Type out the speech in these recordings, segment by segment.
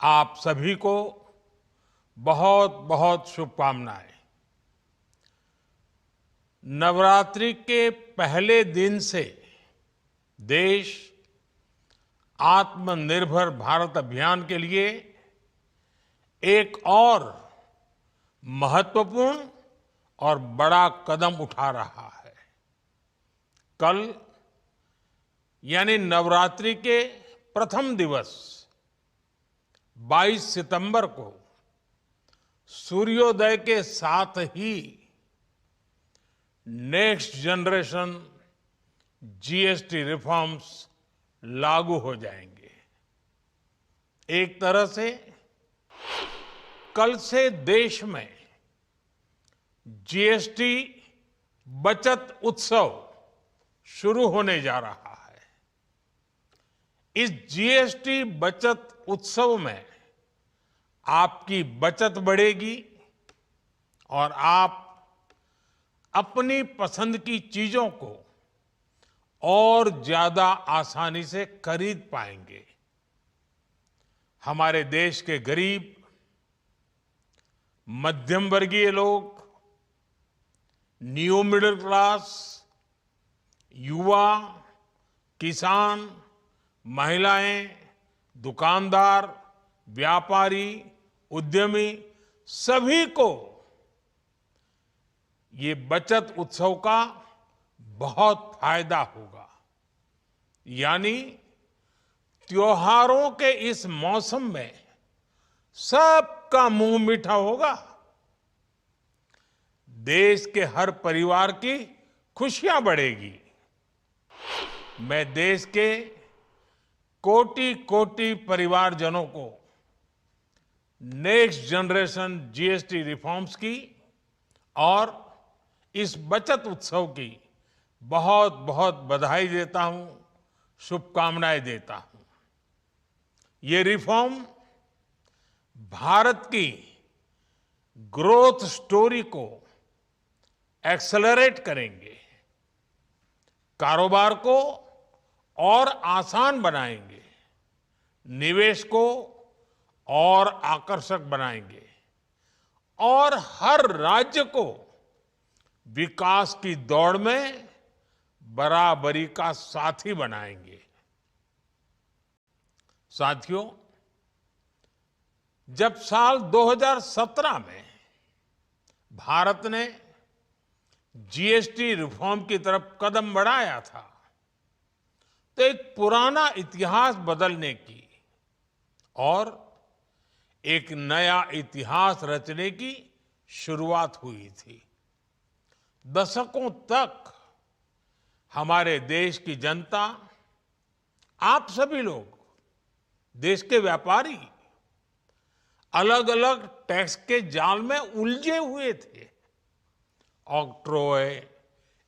आप सभी को बहुत बहुत शुभकामनाएं। नवरात्रि के पहले दिन से देश आत्मनिर्भर भारत अभियान के लिए एक और महत्वपूर्ण और बड़ा कदम उठा रहा है। कल यानी नवरात्रि के प्रथम दिवस 22 सितंबर को सूर्योदय के साथ ही नेक्स्ट जनरेशन जीएसटी रिफॉर्म्स लागू हो जाएंगे। एक तरह से कल से देश में जीएसटी बचत उत्सव शुरू होने जा रहा है। इस जीएसटी बचत उत्सव में आपकी बचत बढ़ेगी और आप अपनी पसंद की चीजों को और ज्यादा आसानी से खरीद पाएंगे। हमारे देश के गरीब, मध्यम वर्गीय लोग, न्यू मिडिल क्लास, युवा, किसान, महिलाएं, दुकानदार, व्यापारी, उद्यमी, सभी को ये बचत उत्सव का बहुत फायदा होगा। यानी त्योहारों के इस मौसम में सबका मुंह मीठा होगा। देश के हर परिवार की खुशियां बढ़ेगी। मैं देश के कोटि कोटि परिवारजनों को नेक्स्ट जनरेशन जीएसटी रिफॉर्म्स की और इस बचत उत्सव की बहुत बहुत बधाई देता हूं, शुभकामनाएं देता हूं। ये रिफॉर्म भारत की ग्रोथ स्टोरी को एक्सेलरेट करेंगे, कारोबार को और आसान बनाएंगे, निवेश को और आकर्षक बनाएंगे और हर राज्य को विकास की दौड़ में बराबरी का साथी बनाएंगे। साथियों, जब साल 2017 में भारत ने जीएसटी रिफॉर्म की तरफ कदम बढ़ाया था, तो एक पुराना इतिहास बदलने की और एक नया इतिहास रचने की शुरुआत हुई थी। दशकों तक हमारे देश की जनता, आप सभी लोग, देश के व्यापारी अलग अलग टैक्स के जाल में उलझे हुए थे। Octroi,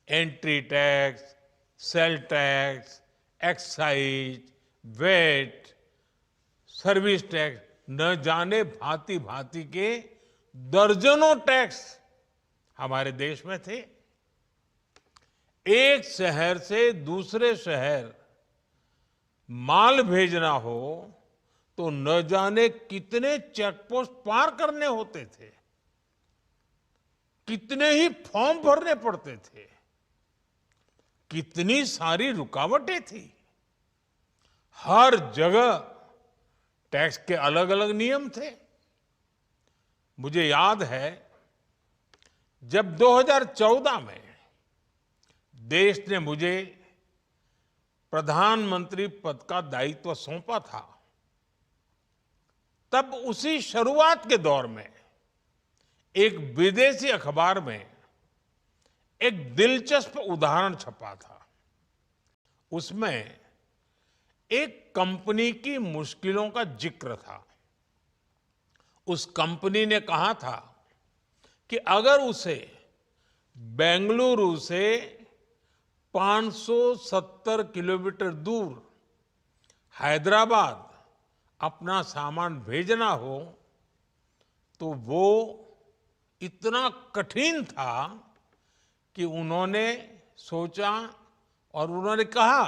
entry tax, sale tax, excise, VAT, service tax, न जाने भांति भांति के दर्जनों टैक्स हमारे देश में थे। एक शहर से दूसरे शहर माल भेजना हो तो न जाने कितने चेक पोस्ट पार करने होते थे, कितने ही फॉर्म भरने पड़ते थे, कितनी सारी रुकावटें थी। हर जगह टैक्स के अलग अलग नियम थे। मुझे याद है जब 2014 में देश ने मुझे प्रधानमंत्री पद का दायित्व सौंपा था, तब उसी शुरुआत के दौर में एक विदेशी अखबार में एक दिलचस्प उदाहरण छपा था। उसमें एक कंपनी की मुश्किलों का जिक्र था। उस कंपनी ने कहा था कि अगर उसे बेंगलुरु से 570 किलोमीटर दूर हैदराबाद अपना सामान भेजना हो तो वो इतना कठिन था कि उन्होंने सोचा और उन्होंने कहा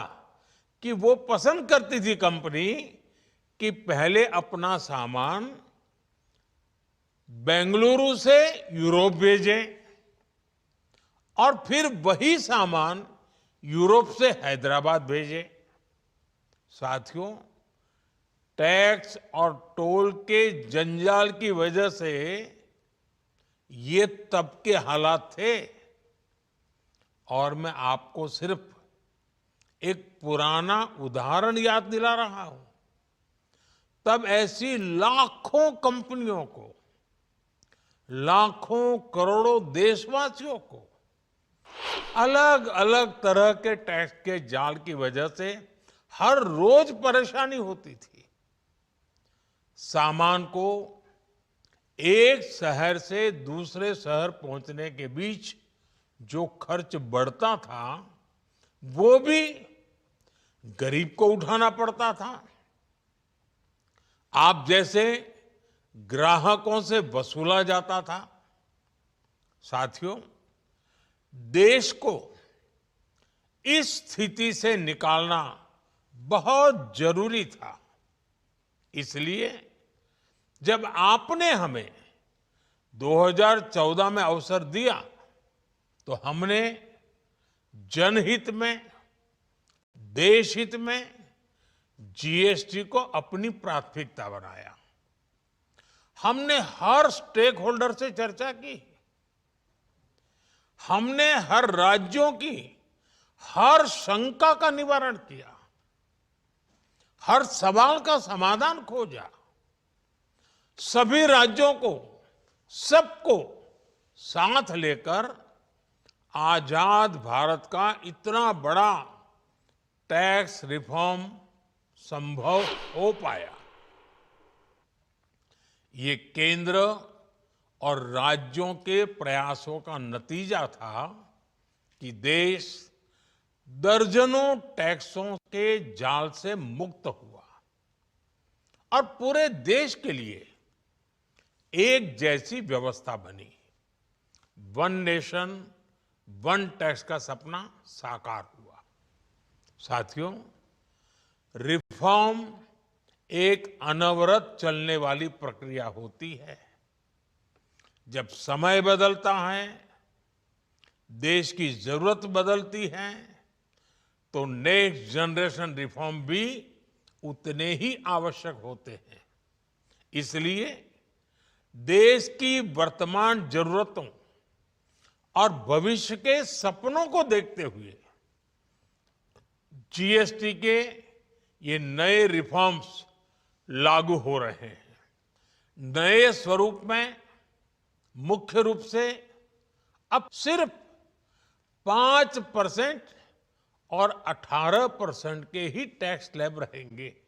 कि वो पसंद करती थी कंपनी कि पहले अपना सामान बेंगलुरु से यूरोप भेजें और फिर वही सामान यूरोप से हैदराबाद भेजें। साथियों, टैक्स और टोल के जंजाल की वजह से ये तब के हालात थे। और मैं आपको सिर्फ एक पुराना उदाहरण याद दिला रहा हूं। तब ऐसी लाखों कंपनियों को, लाखों करोड़ों देशवासियों को अलग अलग तरह के टैक्स के जाल की वजह से हर रोज परेशानी होती थी। सामान को एक शहर से दूसरे शहर पहुंचने के बीच जो खर्च बढ़ता था, वो भी गरीब को उठाना पड़ता था। आप जैसे ग्राहकों से वसूला जाता था। साथियों, देश को इस स्थिति से निकालना बहुत जरूरी था। इसलिए जब आपने हमें 2014 में अवसर दिया, तो हमने जनहित में, देशहित में जीएसटी को अपनी प्राथमिकता बनाया। हमने हर स्टेक होल्डर से चर्चा की। हमने हर राज्यों की हर शंका का निवारण किया, हर सवाल का समाधान खोजा। सभी राज्यों को, सबको साथ लेकर आजाद भारत का इतना बड़ा टैक्स रिफॉर्म संभव हो पाया। ये केंद्र और राज्यों के प्रयासों का नतीजा था कि देश दर्जनों टैक्सों के जाल से मुक्त हुआ और पूरे देश के लिए एक जैसी व्यवस्था बनी। वन नेशन वन टैक्स का सपना साकार हुआ। साथियों, रिफॉर्म एक अनवरत चलने वाली प्रक्रिया होती है। जब समय बदलता है, देश की जरूरत बदलती है, तो नेक्स्ट जनरेशन रिफॉर्म भी उतने ही आवश्यक होते हैं। इसलिए देश की वर्तमान जरूरतों और भविष्य के सपनों को देखते हुए जीएसटी के ये नए रिफॉर्म्स लागू हो रहे हैं। नए स्वरूप में मुख्य रूप से अब सिर्फ 5% और 18% के ही टैक्स स्लैब रहेंगे।